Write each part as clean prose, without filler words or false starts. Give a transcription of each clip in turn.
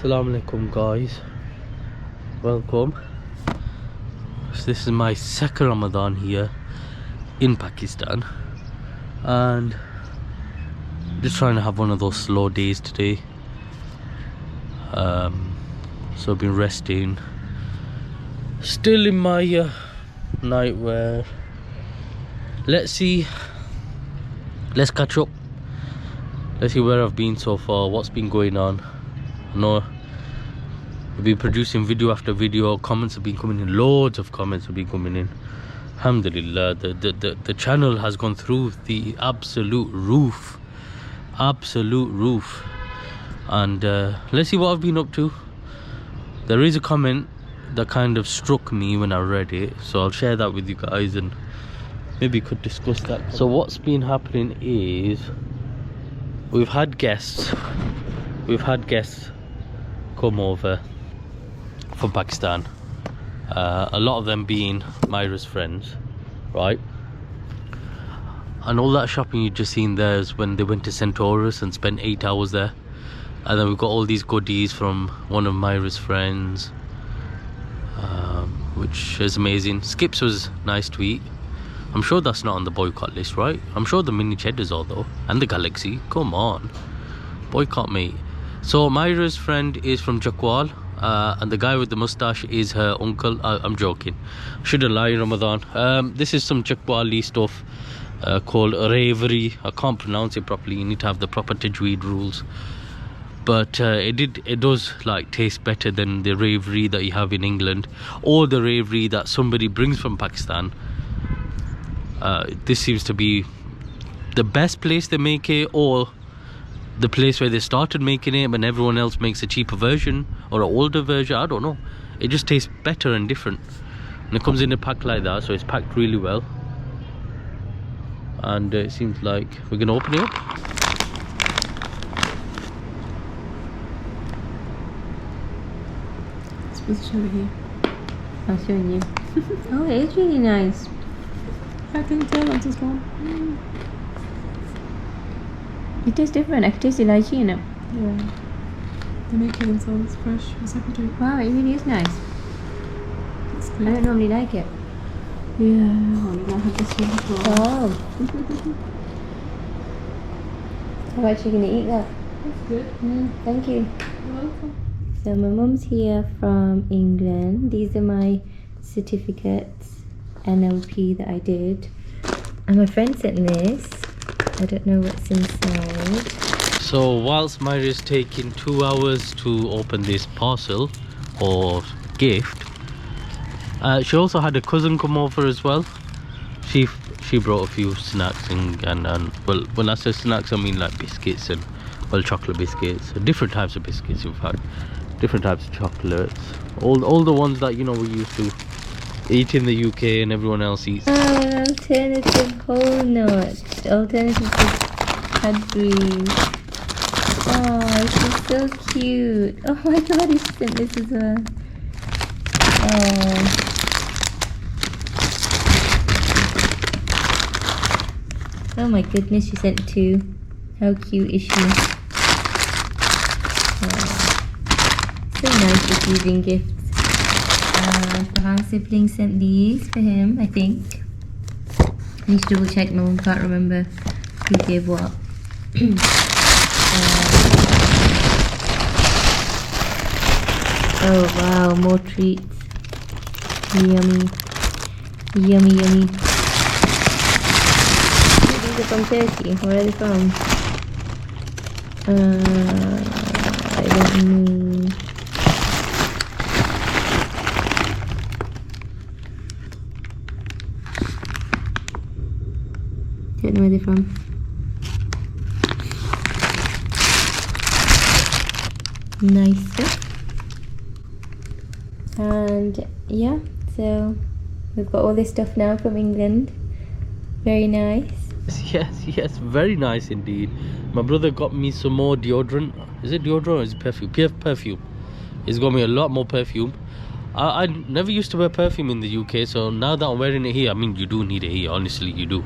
Assalamu alaikum guys, welcome. So this is my second Ramadan here in Pakistan and just trying to have one of those slow days today. So I've been resting, still in my nightwear. Let's catch up, let's see where I've been so far, what's been going on. I know I've been producing video after video, comments have been coming in, loads of comments have been coming in. Alhamdulillah, the channel has gone through the absolute roof. And let's see what I've been up to. There is a comment that kind of struck me when I read it, so I'll share that with you guys and maybe could discuss that. So what's been happening is we've had guests come over from Pakistan, a lot of them being Myra's friends, right? And all that shopping you just seen there is when they went to Centaurus and spent 8 hours there. And then we've got all these goodies from one of Myra's friends, which is amazing. Skips was nice to eat. I'm sure that's not on the boycott list, right? I'm sure the mini cheddars are though, and the Galaxy, come on, boycott mate. So Myra's friend is from Jakwal, and the guy with the mustache is her uncle. I'm joking, shouldn't lie, Ramadan. This is some Jakwali stuff called ravery. I can't pronounce it properly, you need to have the proper tajweed rules. But it does like taste better than the ravery that you have in England, or the ravery that somebody brings from Pakistan. This seems to be the best place they make it, or the place where they started making it, but everyone else makes a cheaper version or an older version. I don't know, it just tastes better and different, and it comes in a pack like that, so it's packed really well. And it seems like we're gonna open it up. Supposed to show it here. I'll show you. Oh, it is really nice. I can tell that's just one. It tastes different. I can taste the lychee in it. Yeah. They make it themselves fresh. It's happy to. Wow, it really is nice. It's I good. don't normally like it. Yeah. Oh, you don't have this one before. Oh. I'm actually going to eat that. That's good. Thank you. You're welcome. So my mum's here from England. These are my certificates, NLP that I did. And my friend sent this. I don't know what's inside. So whilst Myra is taking 2 hours to open this parcel or gift, she also had a cousin come over as well. She brought a few snacks and well, when I say snacks I mean like biscuits and, well, chocolate biscuits, different types of biscuits in fact, different types of chocolates, all the ones that, you know, we used to eat in the UK and everyone else eats. Alternative whole nut. Alternative to Cadbury. Oh, she's so cute. Oh my god, he sent this as well. Oh. Oh my goodness, she sent 2. How cute is she? Oh. So nice receiving gifts. Our sibling sent these for him, I think. I need to double check, my mum can't remember who gave what. Oh wow, more treats. Yummy. Yummy. These are from Turkey. Where are they from? I don't know. Don't know where they're from. Nice stuff. And yeah, so we've got all this stuff now from England. Very nice. Yes, very nice indeed. My brother got me some more deodorant. Is it deodorant or is it perfume? Perfume. He's got me a lot more perfume. I never used to wear perfume in the UK, so now that I'm wearing it here, I mean, you do need it here, honestly, you do.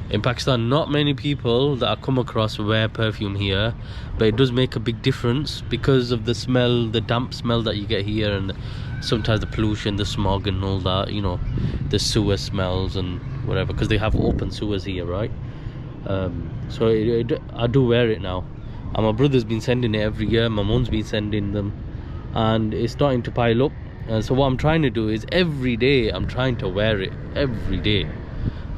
In Pakistan, not many people that I come across wear perfume here, but it does make a big difference because of the smell, the damp smell that you get here, and sometimes the pollution, the smog and all that, you know, the sewer smells and whatever, because they have open sewers here, right? So I do wear it now, and my brother's been sending it every year, my mum's been sending them, and it's starting to pile up. So what I'm trying to do is every day I'm trying to wear it. Every day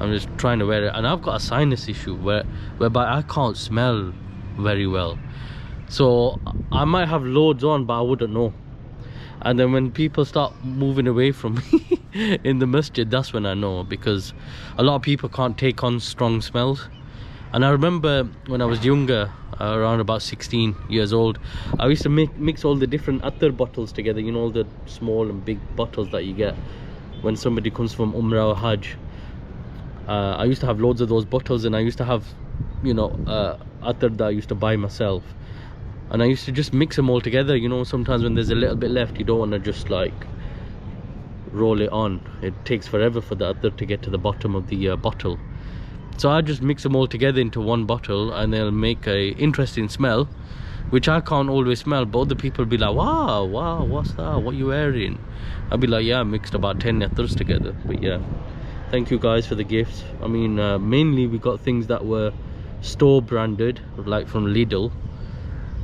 I'm just trying to wear it, and I've got a sinus issue whereby I can't smell very well, so I might have loads on but I wouldn't know. And then when people start moving away from me in the masjid, that's when I know, because a lot of people can't take on strong smells. And I remember when I was younger, around about 16 years old, I used to mix all the different attar bottles together, you know, all the small and big bottles that you get when somebody comes from Umrah or Hajj. I used to have loads of those bottles, and I used to have, you know, attar that I used to buy myself, and I used to just mix them all together. You know, sometimes when there's a little bit left, you don't want to just like roll it on. It takes forever for the attar to get to the bottom of the bottle. So I just mix them all together into one bottle, and they'll make a interesting smell, which I can't always smell, but other people be like, wow, what's that, what you wearing? I'll be like, yeah, I mixed about 10 attars together. But yeah, thank you guys for the gifts. I mean, mainly we got things that were store branded, like from Lidl,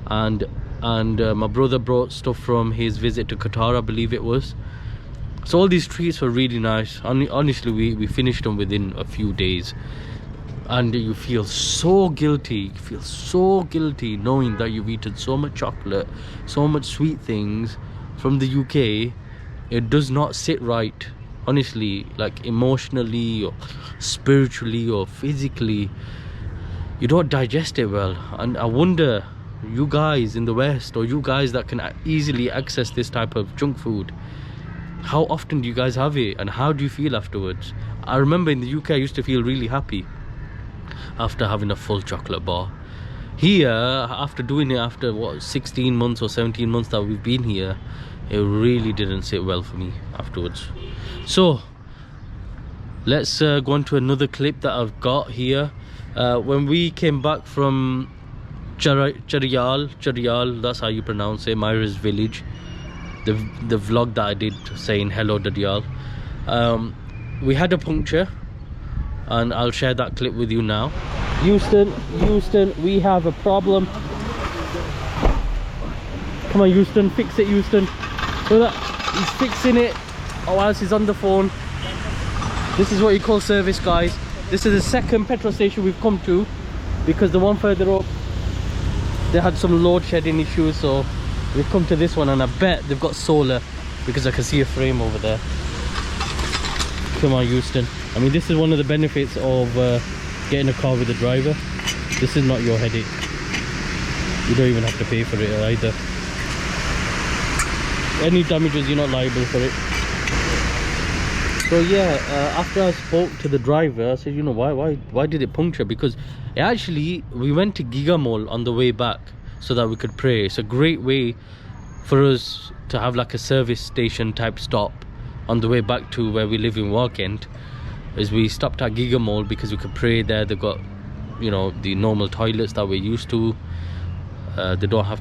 and my brother brought stuff from his visit to Qatar, I believe it was. So all these treats were really nice. Honestly, we finished them within a few days, and you feel so guilty. You feel so guilty knowing that you've eaten so much chocolate, so much sweet things from the UK. It does not sit right, honestly, like emotionally or spiritually or physically. You don't digest it well. And I wonder, you guys in the West, or you guys that can easily access this type of junk food, how often do you guys have it, and how do you feel afterwards? I remember in the UK I used to feel really happy after having a full chocolate bar. Here, after doing it after what, 16 months or 17 months that we've been here, it really didn't sit well for me afterwards. So let's go on to another clip that I've got here. When we came back from Charial, that's how you pronounce it, Myra's village, the vlog that I did saying hello Dadial, we had a puncture, and I'll share that clip with you now. Houston, we have a problem. Come on Houston, fix it Houston. So that he's fixing it, or else he's on the phone. This is what you call service, guys. This is the second petrol station we've come to, because the one further up, they had some load shedding issues, so we've come to this one, and I bet they've got solar, because I can see a frame over there. Come on Houston. I mean, this is one of the benefits of getting a car with a driver. This is not your headache. You don't even have to pay for it either. Any damages, you're not liable for it. So yeah, after I spoke to the driver, I said, you know, why did it puncture? Because actually we went to Giga Mall on the way back so that we could pray. It's a great way for us to have like a service station type stop on the way back to where we live in Walkend. Is we stopped at Giga Mall because we could pray there. They've got, you know, the normal toilets that we're used to. They don't have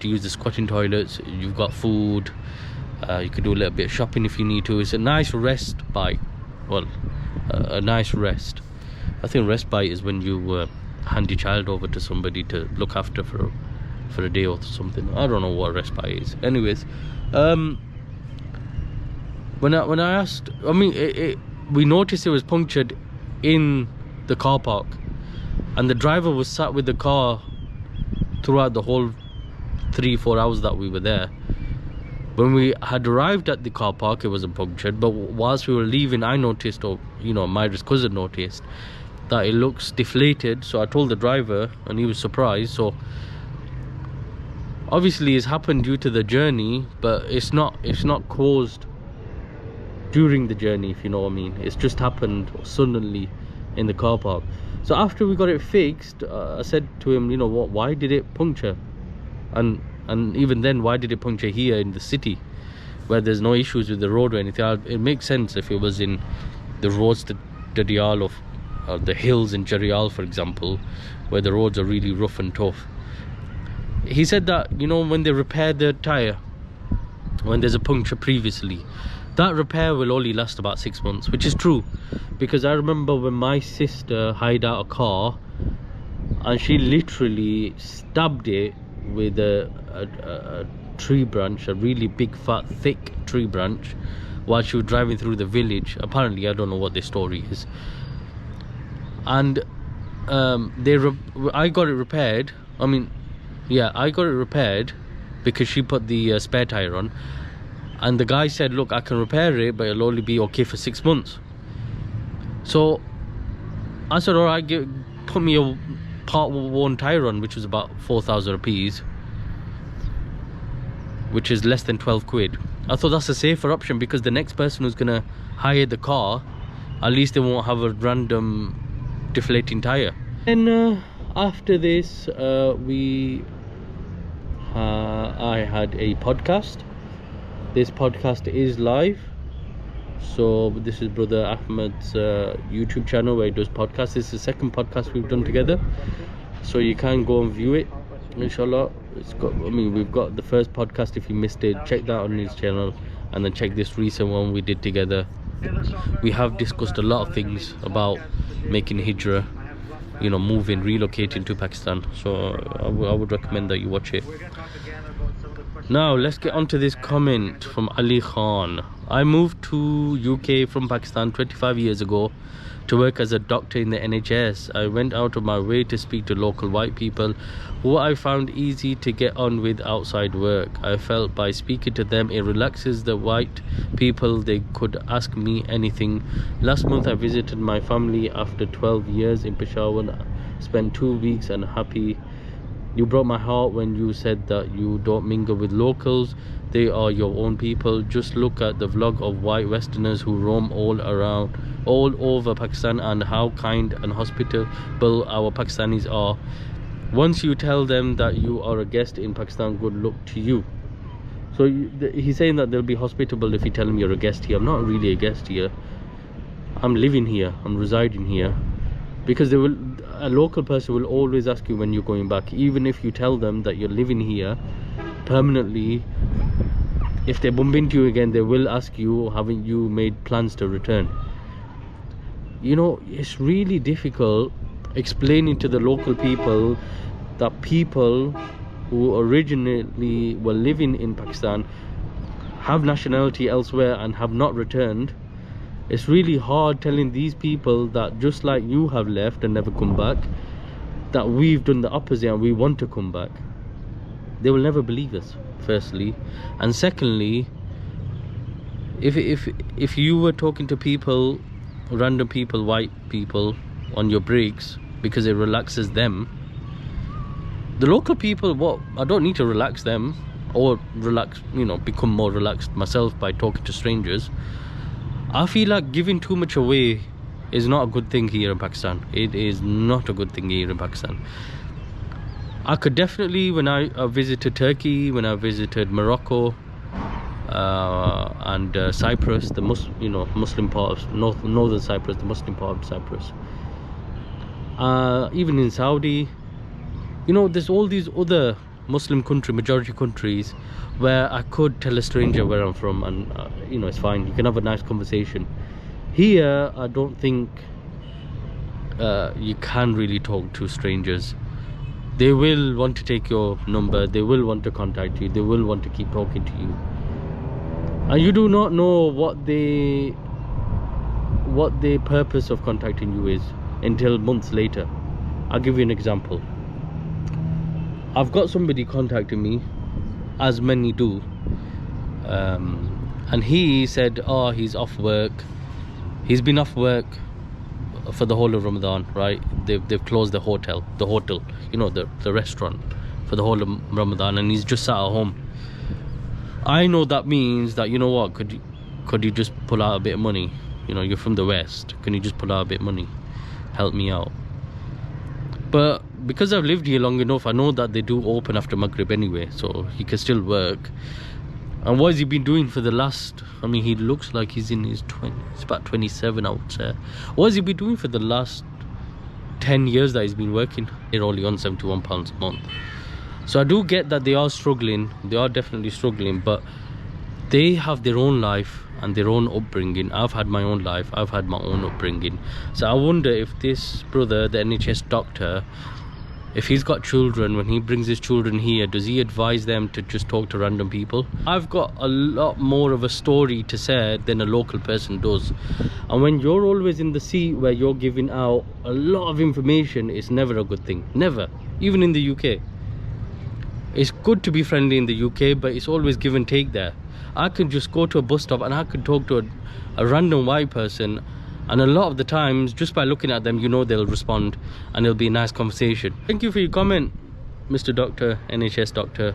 to use the squatting toilets. You've got food. You could do a little bit of shopping if you need to. It's a nice rest bite. Well, a nice rest. I think rest bite is when you hand your child over to somebody to look after for a day or something. I don't know what rest bite is. Anyways, when I asked, I mean, we noticed it was punctured in the car park, and the driver was sat with the car throughout the whole 3-4 hours that we were there. When we had arrived at the car park, it wasn't punctured, but whilst we were leaving, I noticed, or you know, Myra's cousin noticed, that it looks deflated. So I told the driver, and he was surprised. So obviously it's happened due to the journey, but it's not caused during the journey, if you know what I mean. It's just happened suddenly in the car park. So after we got it fixed, I said to him, you know what, why did it puncture? And even then, why did it puncture here in the city where there's no issues with the road or anything? It makes sense if it was in the roads to Dadial or the hills in Jerial, for example, where the roads are really rough and tough. He said that, you know, when they repair the tire, when there's a puncture previously, that repair will only last about 6 months, which is true. Because I remember when my sister hired out a car and she literally stabbed it with a tree branch, a really big fat thick tree branch, while she was driving through the village. Apparently, I don't know what the story is. And I got it repaired. I mean, yeah, I got it repaired because she put the spare tire on, and the guy said, look, I can repair it, but it'll only be okay for 6 months. So I said, all right, put me a part worn tire on, which was about 4,000 rupees, which is less than 12 quid. I thought that's a safer option, because the next person who's gonna hire the car, at least they won't have a random deflating tire. And after this, I had a podcast. This podcast is live. So this is Brother Ahmed's YouTube channel where he does podcasts. This is the second podcast we've done together, so you can go and view it, inshallah. We've got the first podcast. If you missed it, check that on his channel, and then check this recent one we did together. We have discussed a lot of things about making hijrah, you know, moving, relocating to Pakistan. So I would recommend that you watch it. Now let's get on to this comment from Ali Khan. I moved to UK from Pakistan 25 years ago to work as a doctor in the NHS. I went out of my way to speak to local white people who I found easy to get on with outside work. I felt by speaking to them it relaxes the white people. They could ask me anything. Last month I visited my family after 12 years in Peshawar. Spent 2 weeks and happy. You broke my heart when you said that you don't mingle with locals. They are your own people. Just look at the vlog of white Westerners who roam all over Pakistan, and how kind and hospitable our Pakistanis are. Once you tell them that you are a guest in Pakistan, good luck to you. So he's saying that they'll be hospitable if you tell them you're a guest here. I'm not really a guest here. I'm living here. I'm residing here. Because a local person will always ask you when you're going back, even if you tell them that you're living here permanently. If they bump into you again, they will ask you, haven't you made plans to return? You know, it's really difficult explaining to the local people that people who originally were living in Pakistan have nationality elsewhere and have not returned. It's really hard telling these people that just like you have left and never come back, that we've done the opposite and we want to come back. They will never believe us, firstly. And secondly, if you were talking to people, random people, white people, on your breaks because it relaxes them, the local people, what, I don't need to relax them or relax, you know, become more relaxed myself by talking to strangers. I feel like giving too much away is not a good thing here in Pakistan. It is not a good thing here in Pakistan. I could definitely, when I visited Turkey, when I visited Morocco and Cyprus, the Muslim part of northern Cyprus, the Muslim part of Cyprus, even in Saudi, you know, there's all these other Muslim majority countries where I could tell a stranger where I'm from, and you know, it's fine, you can have a nice conversation. Here I don't think you can really talk to strangers. They will want to take your number, they will want to contact you, they will want to keep talking to you, and you do not know what the purpose of contacting you is until months later. I'll give you an example. I've got somebody contacting me, as many do, and he said, oh, he's off work. He's been off work for the whole of Ramadan, right? They've closed the hotel, you know, the restaurant, for the whole of Ramadan, and he's just sat at home. I know that means that, you know what, could you just pull out a bit of money? You know, you're from the West, can you just pull out a bit of money, help me out? But because I've lived here long enough, I know that they do open after Maghrib anyway, so he can still work. And what has he been doing for the last, he looks like he's in his 20s, it's about 27, I would say. What has he been doing for the last 10 years that he's been working. They're only on £71 a month. So I do get that they are struggling. They are definitely struggling, but they have their own life and their own upbringing. I've had my own life. I've had my own upbringing. So I wonder if this brother, the NHS doctor, if he's got children, when he brings his children here, does he advise them to just talk to random people? I've got a lot more of a story to say than a local person does. And when you're always in the seat where you're giving out a lot of information, it's never a good thing. Never. Even in the UK. It's good to be friendly in the UK, but it's always give and take there. I could just go to a bus stop and I could talk to a random white person, and a lot of the times, just by looking at them, you know they'll respond and it'll be a nice conversation. Thank you for your comment, Mr. Doctor, NHS Doctor.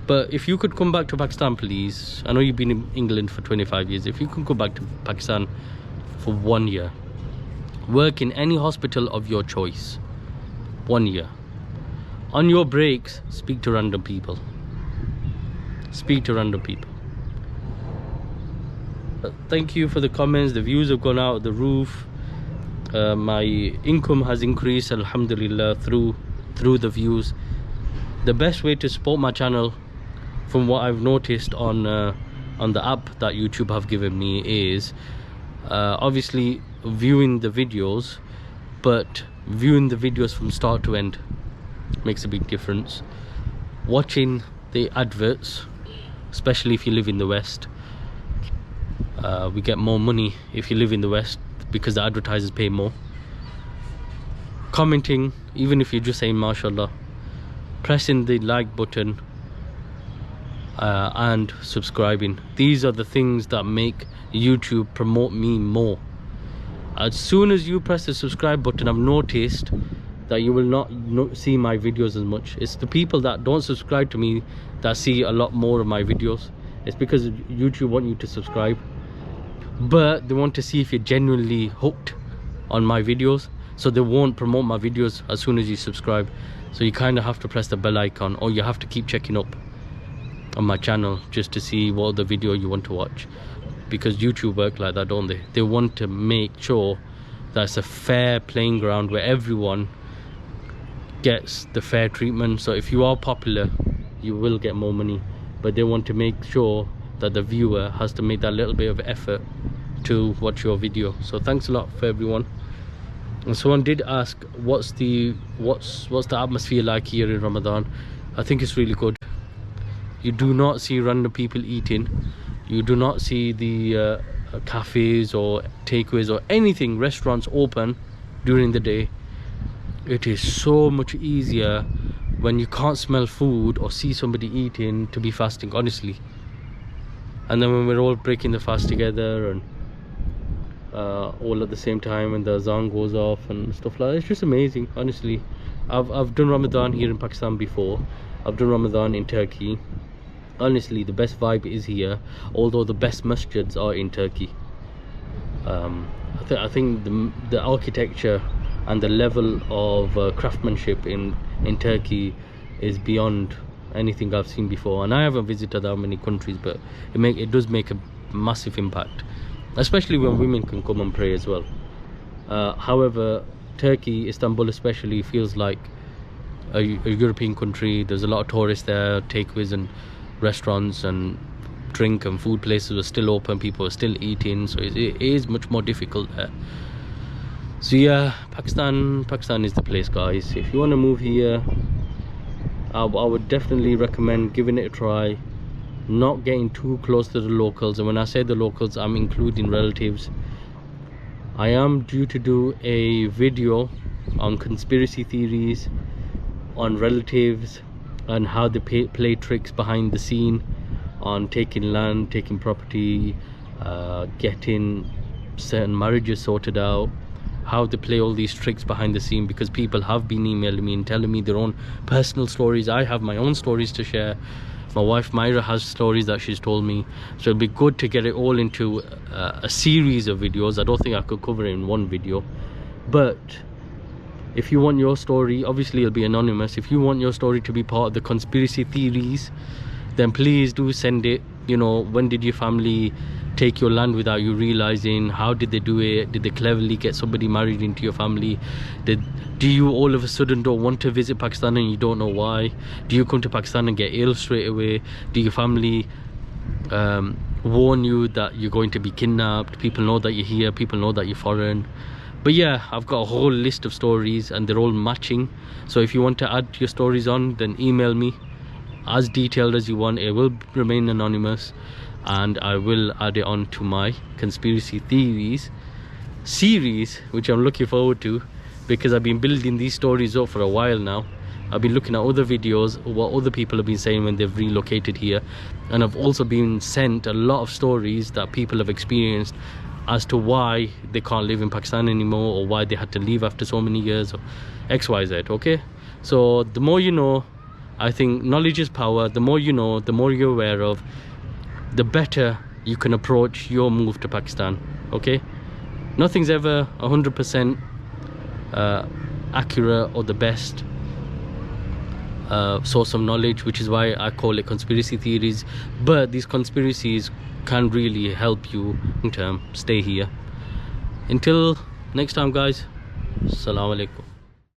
But if you could come back to Pakistan, please. I know you've been in England for 25 years. If you can go back to Pakistan for 1 year, work in any hospital of your choice. 1 year. On your breaks, speak to random people. Speak to random people. Thank you for the comments. The views have gone out the roof. My income has increased, alhamdulillah, through the views. The best way to support my channel, from what I've noticed on the app that YouTube have given me, is obviously viewing the videos, but viewing the videos from start to end makes a big difference. Watching the adverts, especially if you live in the West, we get more money if you live in the West because the advertisers pay more. Commenting, even if you're just saying mashallah, pressing the like button, and subscribing. These are the things that make YouTube promote me more. As soon as you press the subscribe button, I've noticed that you will not see my videos as much. It's the people that don't subscribe to me that see a lot more of my videos. It's because YouTube want you to subscribe, but they want to see if you're genuinely hooked on my videos, so they won't promote my videos as soon as you subscribe. So you kind of have to press the bell icon, or you have to keep checking up on my channel just to see what other video you want to watch, because YouTube work like that, don't they? They want to make sure that it's a fair playing ground where everyone gets the fair treatment. So if you are popular, you will get more money, but they want to make sure that the viewer has to make that little bit of effort to watch your video. So thanks a lot for everyone. And someone did ask, what's the atmosphere like here in Ramadan? I think it's really good. You do not see random people eating. You do not see the cafes or takeaways or anything, restaurants open during the day. It is so much easier when you can't smell food or see somebody eating to be fasting, honestly. And then when we're all breaking the fast together and all at the same time, and the azan goes off and stuff like that, it's just amazing, honestly. I've done Ramadan here in Pakistan before. I've done Ramadan in Turkey. Honestly, the best vibe is here, although the best masjids are in Turkey. I think the architecture and the level of craftsmanship in Turkey is beyond anything I've seen before. And I haven't visited that many countries, but it does make a massive impact, especially when women can come and pray as well. However, Turkey, Istanbul especially, feels like a European country. There's a lot of tourists there. Takeaways and restaurants and drink and food places were still open. People are still eating, so it is much more difficult there. So yeah, Pakistan is the place, guys. If you want to move here, I would definitely recommend giving it a try, not getting too close to the locals. And when I say the locals, I'm including relatives. I am due to do a video on conspiracy theories, on relatives, and how they play tricks behind the scene, on taking land, taking property, getting certain marriages sorted out, how they play all these tricks behind the scene, because people have been emailing me and telling me their own personal stories. I have my own stories to share. My wife Myra has stories that she's told me, so it'll be good to get it all into a series of videos. I don't think I could cover it in one video, but if you want your story, obviously it'll be anonymous. If you want your story to be part of the conspiracy theories, then please do send it. You know, when did your family take your land without you realizing? How did they do it? Did they cleverly get somebody married into your family? Do you all of a sudden don't want to visit Pakistan and you don't know why? Do you come to Pakistan and get ill straight away? Do your family warn you that you're going to be kidnapped? People know that you're here, people know that you're foreign. But yeah, I've got a whole list of stories and they're all matching. So if you want to add your stories on, then email me as detailed as you want. It will remain anonymous, and I will add it on to my conspiracy theories series, which I'm looking forward to, because I've been building these stories up for a while now. I've been looking at other videos, what other people have been saying when they've relocated here, and I've also been sent a lot of stories that people have experienced as to why they can't live in Pakistan anymore, or why they had to leave after so many years, or XYZ. Okay, so the more you know, I think knowledge is power. The more you know, the more you're aware of, the better you can approach your move to Pakistan. Okay, nothing's ever 100% accurate or the best source of knowledge, which is why I call it conspiracy theories. But these conspiracies can really help you in term stay here. Until next time, guys, assalamu alaikum.